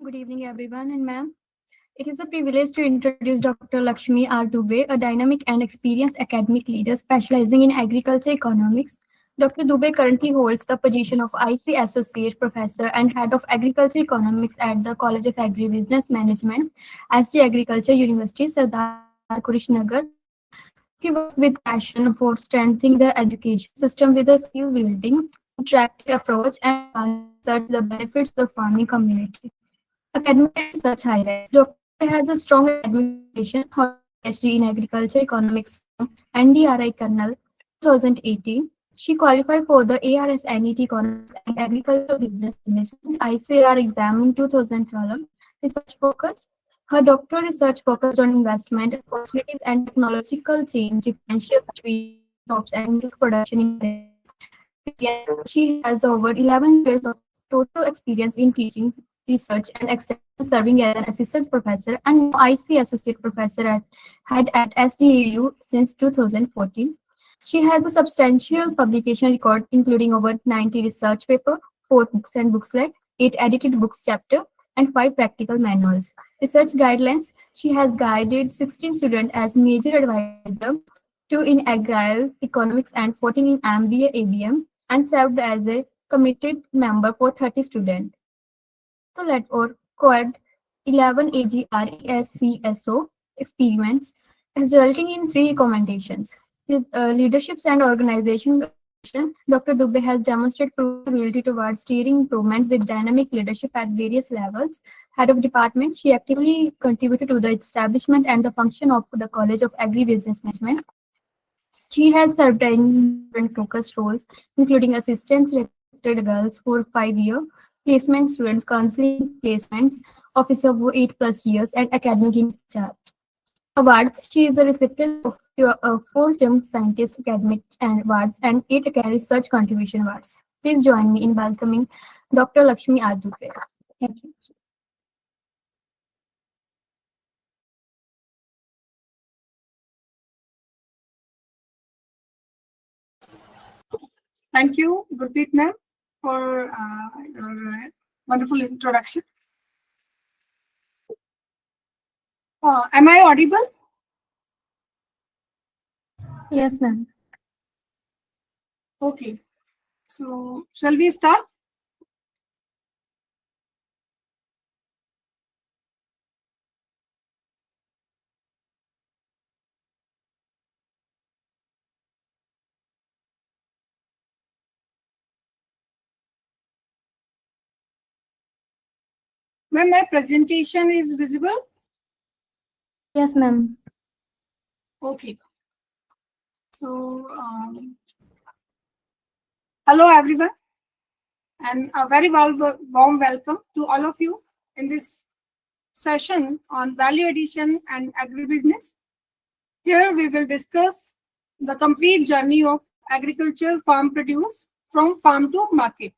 Good evening, everyone, and ma'am. It is a privilege to introduce Dr. Lakshmi R. Dubey, a dynamic and experienced academic leader specializing in agriculture economics. Dr. Dubey currently holds the position of IC Associate Professor and Head of Agriculture Economics at the College of Agri-Business Management, SG Agriculture University, Sardar Kurishnagar. She works with passion for strengthening the education system with a skill building, interactive approach, and advancing research the benefits of the farming community. Academic and research highlights. Dr. Dubey has a strong academic foundation, holding a PhD in agriculture economics from NDRI Kernel 2018. She qualified for the ARS-NET Economics and Agriculture Business Management ICAR exam in 2012. Research focus. Her doctoral research focused on investment opportunities and technological change differentials between crops and milk production in IPM. She has over 11 years of total experience in teaching, research, and extension, serving as an assistant professor and now IC associate professor at SDAU since 2014. She has a substantial publication record, including over 90 research papers, 4 books and booklet, 8 edited books chapter, and 5 practical manuals. Research guidelines. She has guided 16 students as major advisor, 2 in Agile Economics and 14 in MBA ABM, and served as a committed member for 30 students. Also led or co-ed 11 AGRESCSO experiments, resulting in 3 recommendations. With leaderships and organization, Dr. Dubey has demonstrated proven ability towards steering improvement with dynamic leadership at various levels. Head of department, she actively contributed to the establishment and the function of the College of Agri-Business Management. She has served in different focused roles, including assistants recruited girls for 5 years, placement students, counseling placements, officer for 8+ years, and academic in charge. Awards. She is a recipient of 4 Young Scientist Academic Awards and 8 Academic Research Contribution Awards. Please join me in welcoming Dr. Lakshmi R. Dubey. Thank you. Thank you, Gurpreet ma'am, for your wonderful introduction. Am I audible? Yes, ma'am. Okay. So, shall we start? Ma'am, my presentation is visible? Yes, ma'am. Okay. So, hello everyone, and a very warm welcome to all of you in this session on value addition and agribusiness. Here we will discuss the complete journey of agricultural farm produce from farm to market.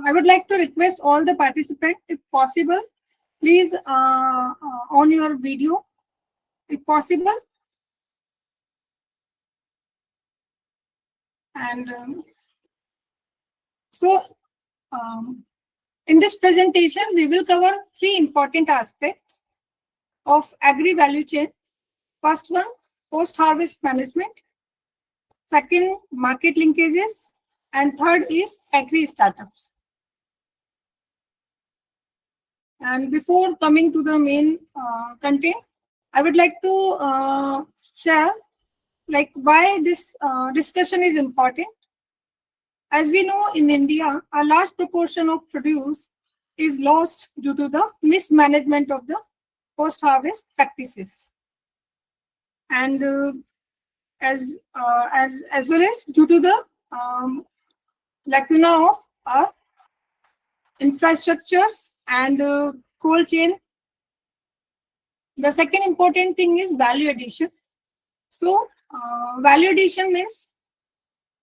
I would like to request all the participants, if possible, please on your video, if possible. And in this presentation, we will cover 3 important aspects of agri value chain. First one, post-harvest management. Second, market linkages. And third is agri startups. And before coming to the main content, I would like to share like why this discussion is important. As we know, in India, a large proportion of produce is lost due to the mismanagement of the post-harvest practices, and as well as due to the lacuna of our infrastructures and cold chain. The second important thing is value addition. So, value addition means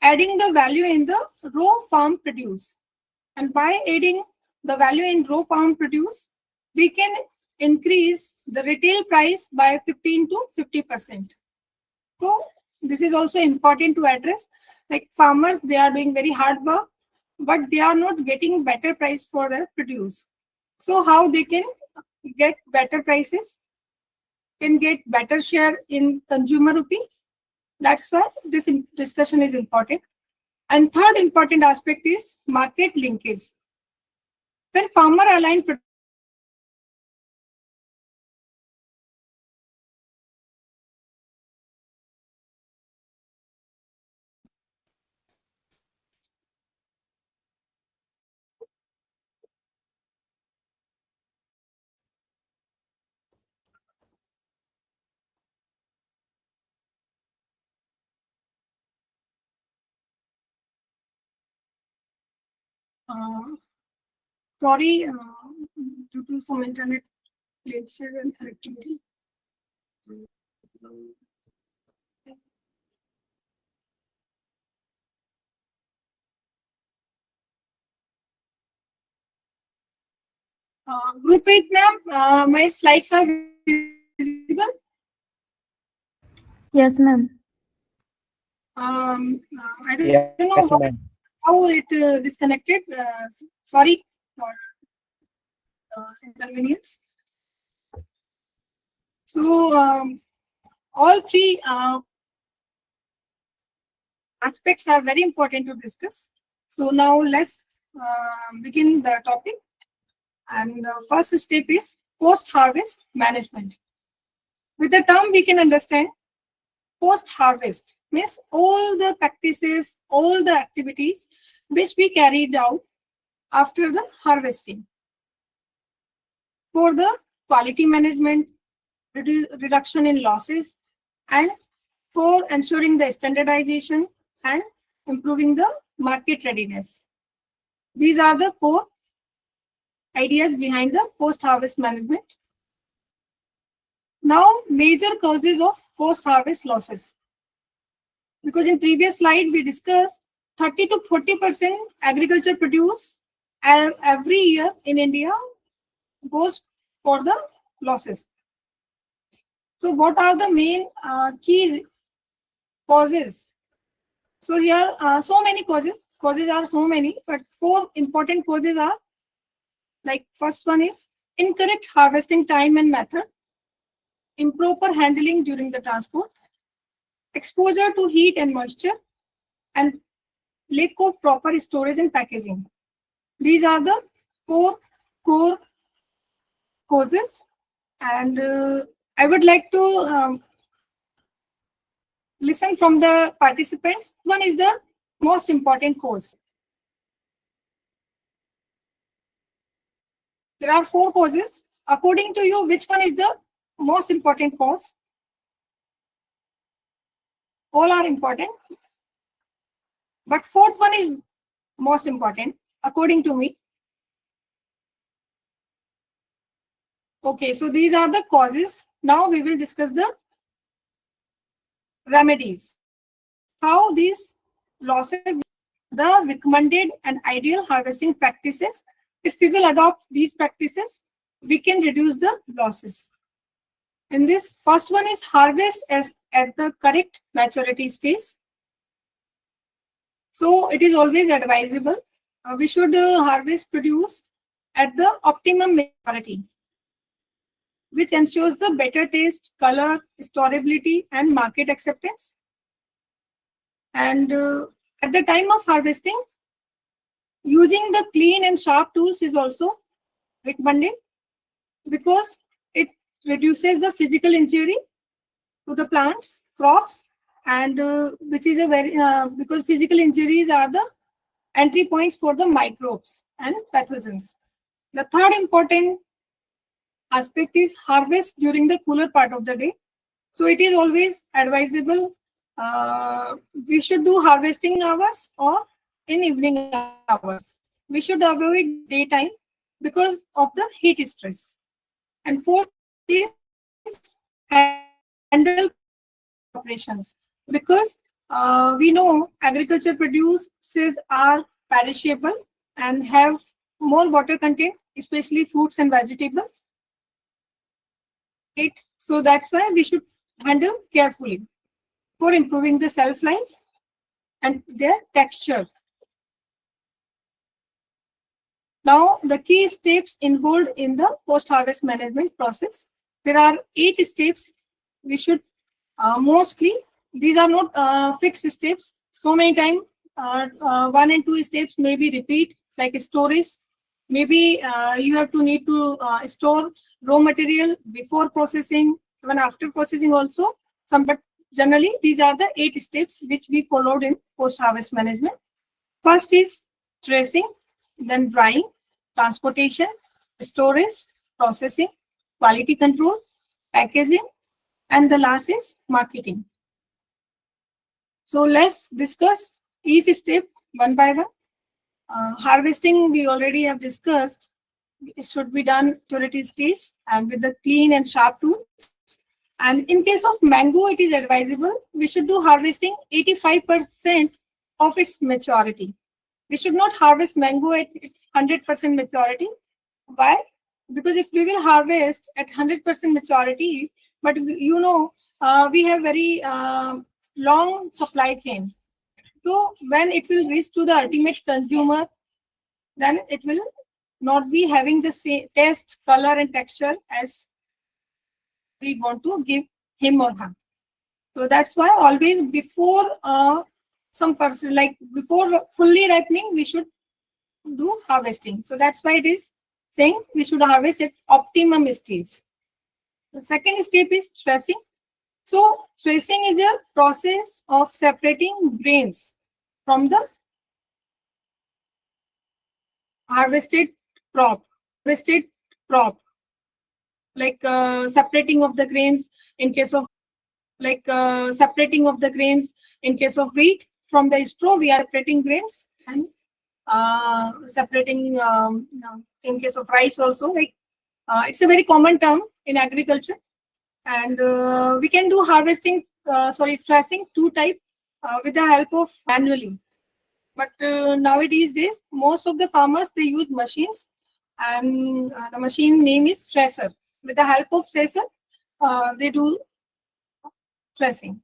adding the value in the raw farm produce. And by adding the value in raw farm produce, we can increase the retail price by 15 to 50%. So, this is also important to address. Like farmers, they are doing very hard work, but they are not getting better price for their produce. So how they can get better prices, can get better share in consumer rupee? That's why this discussion is important. And third important aspect is market linkage. When farmer align sorry, due to some internet glitches and activity. Gurpreet ma'am, my slides are visible. Yes, ma'am. I don't know how it disconnected. Sorry for inconvenience. So all three aspects are very important to discuss. So now let's begin the topic. And the first step is post-harvest management. With the term we can understand post-harvest means all the practices, all the activities which we carried out after the harvesting for the quality management, reduction in losses, and for ensuring the standardization and improving the market readiness. These are the core ideas behind the post-harvest management. Now, major causes of post-harvest losses. Because in previous slide we discussed 30 to 40% agriculture produce every year in India goes for the losses. So what are the main key causes? So here so many causes. Causes are so many, but four important causes are like first one is incorrect harvesting time and method, improper handling during the transport, exposure to heat and moisture, and lack of proper storage and packaging. These are the four core causes, and I would like to listen from the participants. One is the most important cause. There are four causes. According to you, which one is the most important cause? All are important, but fourth one is most important according to me. Okay, so these are the causes. Now we will discuss the remedies. How these losses, the recommended and ideal harvesting practices. If we will adopt these practices, we can reduce the losses. In this, first one is harvest as at the correct maturity stage. So it is always advisable. We should harvest produce at the optimum maturity, which ensures the better taste, color, storability, and market acceptance. And at the time of harvesting, using the clean and sharp tools is also recommended because it reduces the physical injury to the plants, crops, and which is a very because physical injuries are the entry points for the microbes and pathogens. The third important aspect is harvest during the cooler part of the day. So it is always advisable. We should do harvesting hours or in evening hours. We should avoid daytime because of the heat stress. And fourth is handle operations because we know agriculture produces are perishable and have more water content, especially fruits and vegetables. So that's why we should handle carefully for improving the shelf life and their texture. Now, the key steps involved in the post-harvest management process. There are 8 steps. We should mostly, these are not fixed steps. So many times, 1 and 2 steps maybe repeat, like storage. Maybe you have to need to store raw material before processing, even after processing also. But generally, these are the 8 steps which we followed in post-harvest management. First is tracing, then drying, transportation, storage, processing, quality control, packaging, and the last is marketing. So let's discuss each step one by one. Harvesting, we already have discussed. It should be done purity stage and with the clean and sharp tools. And in case of mango, it is advisable. We should do harvesting 85% of its maturity. We should not harvest mango at its 100% maturity. Why? Because if we will harvest at 100% maturity, but you know, we have very long supply chain. So when it will reach to the ultimate consumer, then it will not be having the same taste, color, and texture as we want to give him or her. So that's why always before some person, like before fully ripening, we should do harvesting. So that's why it is saying we should harvest at optimum stage. The second step is threshing. So threshing is a process of separating grains from the harvested crop. Like separating of the grains in case of wheat from the straw, we are separating grains, and separating in case of rice also. Like it's a very common term in agriculture, and we can do threshing 2 types with the help of manually. But nowadays days, most of the farmers, they use machines, and the machine name is thresher. With the help of thresher, they do threshing.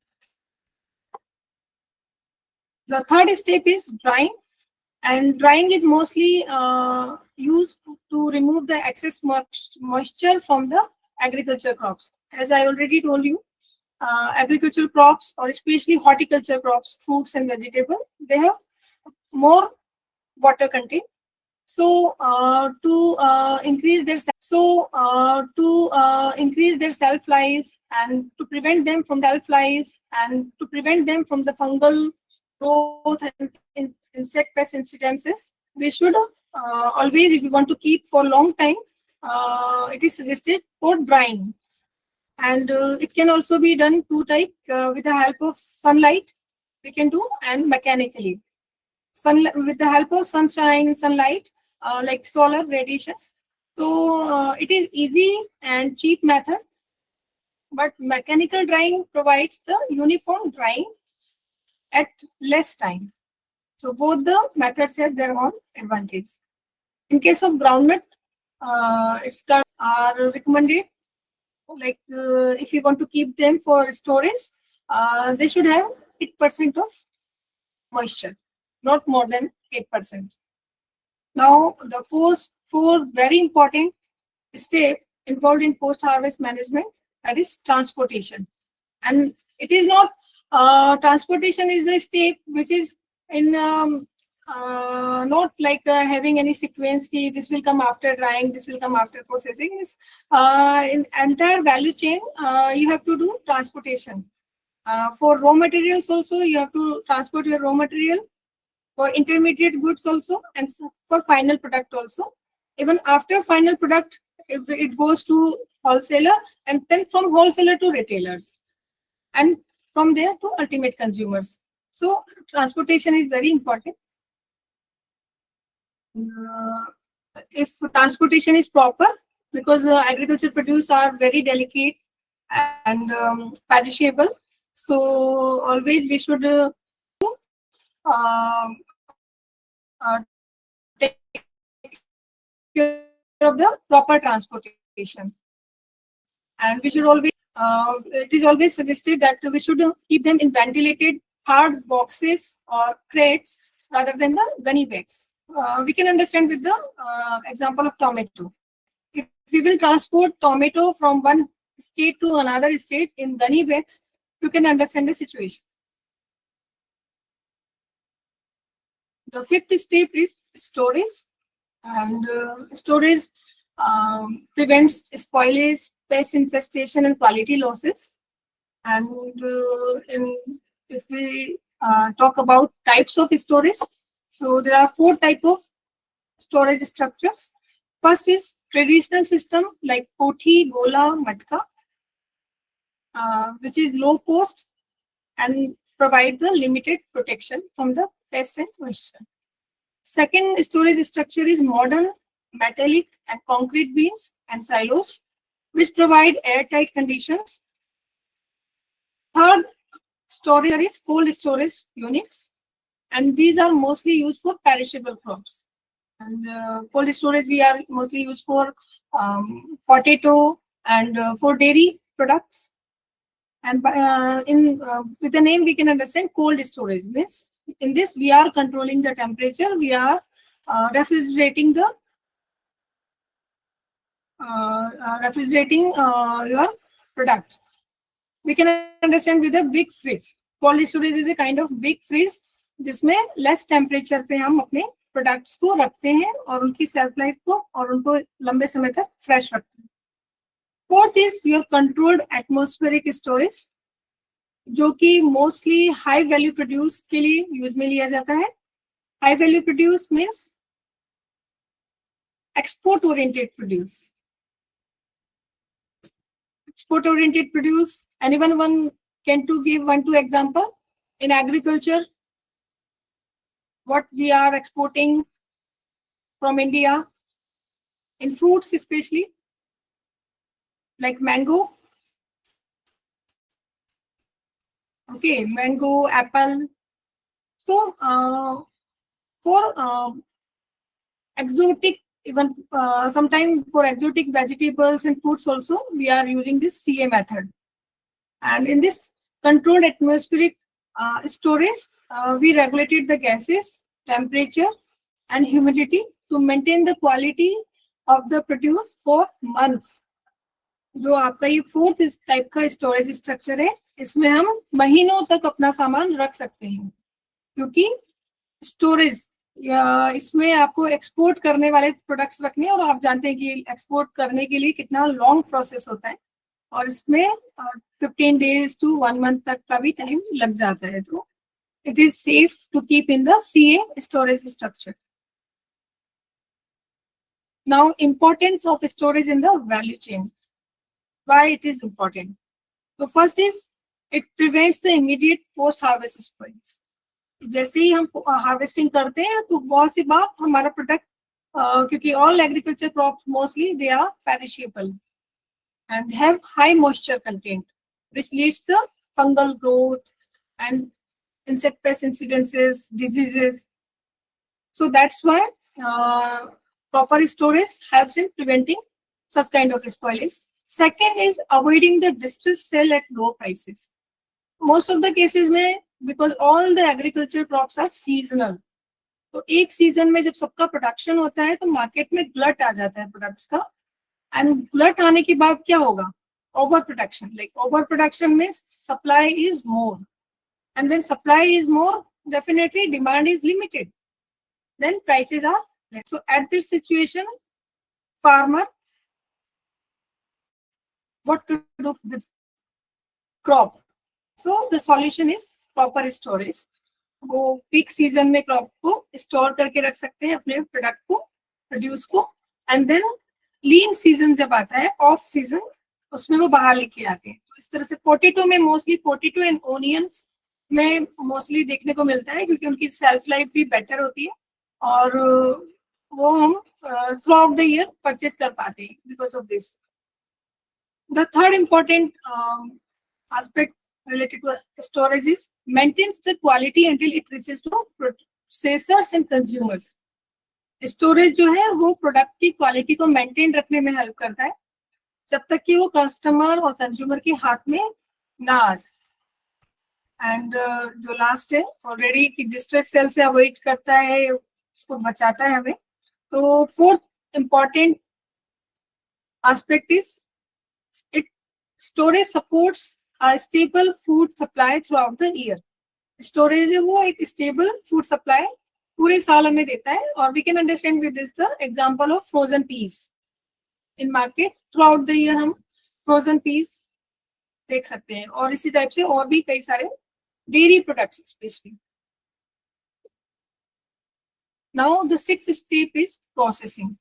The third step is drying, and drying is mostly used to remove the excess moisture from the agriculture crops. As I already told you, agricultural crops, or especially horticulture crops, fruits and vegetables, they have more water content. So to increase their shelf life, and to prevent them from the fungal growth and insect pest incidences, we should always, if we want to keep for a long time, it is suggested for drying. And it can also be done 2 types, with the help of sunlight we can do, and mechanically. With the help of sunlight, like solar radiations. So it is easy and cheap method, but mechanical drying provides the uniform drying at less time. So both the methods have their own advantage. In case of groundnut, it's are recommended. Like if you want to keep them for storage, they should have 8% of moisture, not more than 8%. Now, the four very important step involved in post-harvest management, that is transportation. And it is not, transportation is the step which is in not like having any sequence, this will come after drying, this will come after processing. In entire value chain, you have to do transportation. For raw materials also, you have to transport your raw material. For intermediate goods also, and for final product also. Even after final product, it goes to wholesaler, and then from wholesaler to retailers, and from there to ultimate consumers. So transportation is very important. If transportation is proper, because agriculture produce are very delicate and perishable, so always we should take care of the proper transportation. And we should always, it is always suggested that we should keep them in ventilated hard boxes or crates rather than the gunny bags. We can understand with the example of tomato. If we will transport tomato from one state to another state in gunny bags, you can understand the situation. The fifth step is storage, and storage prevents spoilage, pest infestation, and quality losses. And if we talk about types of storage, so there are 4 types of storage structures. First is traditional system like poti, gola, matka, which is low cost and provide the limited protection from the pest and moisture. Second storage structure is modern metallic and concrete beams and silos, which provide airtight conditions. Third storage is cold storage units, and these are mostly used for perishable crops. And cold storage we are mostly used for potato and for dairy products. And with the name we can understand cold storage means in this we are controlling the temperature, we are refrigerating the your products. We can understand with a big fridge. Cold storage is a kind of big fridge जिसमें less temperature पे हम अपने products को रखते हैं और उनकी shelf life को और उनको लंबे समय तक fresh रखते हैं. Fourth is your controlled atmospheric storage, जो कि mostly high value produce के लिए use में लिया जाता है. High value produce means export oriented produce. Export oriented produce, anyone can to give 1-2 example in agriculture what we are exporting from India, in fruits especially like mango, okay, mango, apple. So for exotic, even sometimes for exotic vegetables and fruits also we are using this CA method. And in this controlled atmospheric storage, we regulated the gases, temperature and humidity to maintain the quality of the produce for months. जो आपका ये 4th type का storage structure है, इसमें हम महीनों तक अपना सामान रख सकते हैं, क्योंकि स्टोरेज इसमें आपको एक्सपोर्ट करने वाले प्रोडक्ट्स रखने हैं और आप जानते हैं कि एक्सपोर्ट करने के लिए कितना लॉन्ग प्रोसेस होता है और इसमें 15 days to 1 month तक का भी टाइम लग जाता है. तो it is safe to keep in the CA storage structure. Now, importance of storage in the value chain. Why it is important? So first is it prevents the immediate post-harvest spoils. जैसे ही हम harvesting करते हैं तो बहुत सी बार हमारा product, क्योंकि all agriculture crops mostly they are perishable and have high moisture content, which leads to fungal growth and insect pest incidences, diseases. So that's why proper storage helps in preventing such kind of spoilage. Second is avoiding the distress sale at low prices. Most of the cases में, because all the agriculture crops are seasonal, तो एक season में जब सबका production होता है तो market में ग्लट आ जाता है प्रोडक्ट्स का, एंड ग्लट आने के बाद क्या होगा? Over production. Like over production में supply is more, and when supply is more, definitely demand is limited, then prices are less. So at this situation, farmer, what to do with crop? So the solution is proper storage. वो peak season में crop को store करके रख सकते हैं, अपने product को, produce को, एंड देन लीन सीजन जब आता है, ऑफ सीजन, उसमें वो बाहर लेके आते हैं. इस तरह से पोटैटो में मोस्टली पोटैटो एंड ओनियंस में मोस्टली देखने को मिलता है, क्योंकि उनकी सेल्फ लाइफ भी बेटर होती है और वो हम through out the year purchase कर पाते हैं because of this. The third important aspect related to storage is maintains the quality until it reaches to processors and consumers. Storage जो है वो प्रोडक्ट की क्वालिटी को मेंटेन रखने में हेल्प करता है जब तक कि वो कस्टमर और कंज्यूमर के हाथ में ना आ जाए. एंड जो लास्ट है ऑलरेडी कि डिस्ट्रेस सेल से अवॉइड करता है, उसको बचाता है हमें. तो fourth important aspect is it storage supports a stable food supply throughout the year. Storage है वो एक stable food supply पूरे साल हमें देता है. और we can understand with this the example of frozen peas in market throughout the year. हम frozen peas देख सकते हैं. और इसी टाइप से और भी कई सारे dairy products especially. Now the sixth step is processing.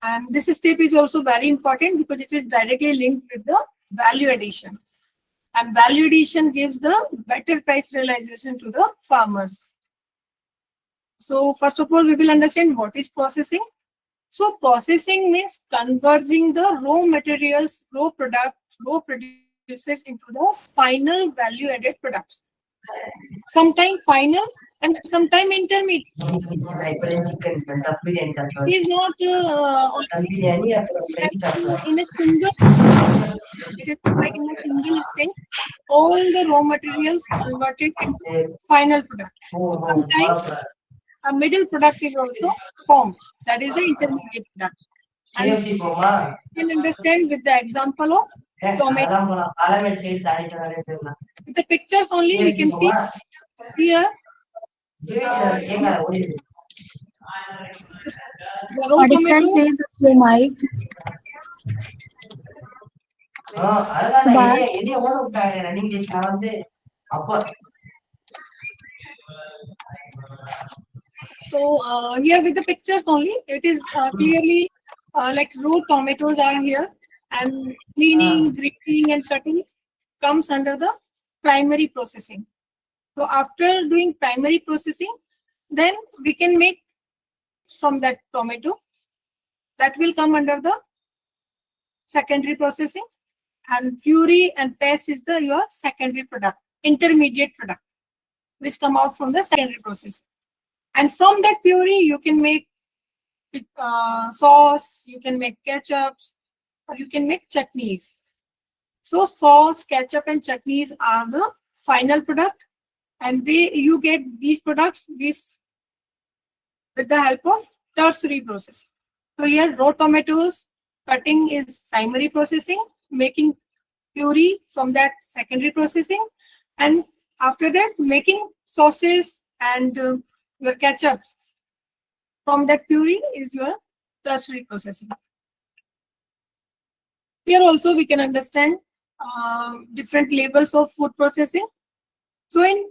And this step is also very important because it is directly linked with the value addition. And value addition gives the better price realization to the farmers. So first of all, we will understand what is processing. So processing means converting the raw materials, raw produces into the final value added products. Sometimes final and sometimes intermediate. It is not in a single. It is like in a single stage, all the raw materials converted into final product. Sometimes a middle product is also formed. That is the intermediate product. And you can understand with the example of tomato. With the pictures only we can see here. The raw Participant, tomato. please your mic. So here with the pictures only, it is clearly like raw tomatoes are here, and cleaning, grading, and cutting comes under the primary processing. So after doing primary processing, then we can make from that tomato. That will come under the secondary processing, and puree and pest is the your secondary product, intermediate product, which come out from the secondary process. And from that puree, you can make sauce, you can make ketchups, or you can make chutneys. So sauce, ketchup, and chutneys are the final product, and you get these products with the help of tertiary processing. So here raw tomatoes cutting is primary processing, making puree from that secondary processing, and after that making sauces and your ketchups from that puree is your tertiary processing. Here also we can understand different levels of food processing. So in